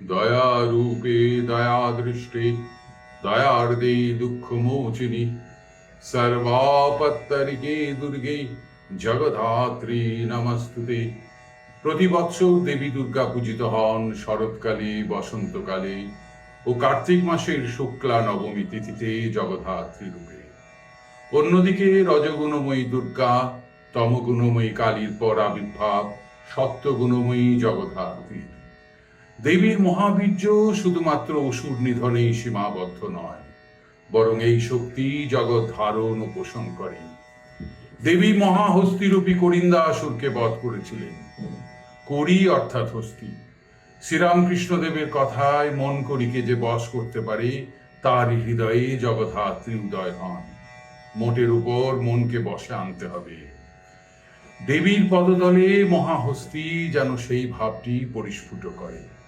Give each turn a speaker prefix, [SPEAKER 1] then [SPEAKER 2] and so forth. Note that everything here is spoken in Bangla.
[SPEAKER 1] দয়া রূপে দয়া দৃষ্টে দয়ার্দে দুঃখ মোচিনী সর্বাপত্তরিকে দুর্গে জগধাত্রী নমস্তুতে। প্রতি বৎসর দেবী দুর্গা পূজিত হন শরৎকালে, বসন্তকালে ও কার্তিক মাসের শুক্লা নবমী তিথিতে জগধাত্রী রূপে। অন্যদিকে রজগুণময়ী দুর্গা, তমগুণময়ী কালীর পর আবির্ভাব সত্যগুণময়ী জগধাত্রীর। দেবীর মহাবীর্য শুধুমাত্র অসুর নিধনেই সীমাবদ্ধ নয়, বরং এই শক্তি জগৎ ধারণ ও পোষণ করে। দেবী মহাহস্তিরূপী করিন্দাসুরকে বধ করেছিলেন। করি অর্থাৎ হস্তি। শ্রীরামকৃষ্ণদেবের কথায় মন করিকে যে বশ করতে পারে তার হৃদয়ে জগধাত্রী উদয় হন। মোটের উপর মনকে বশে আনতে হবে। দেবীর পদতলে মহাহস্তি যেন সেই ভাবটি পরিস্ফুট করে।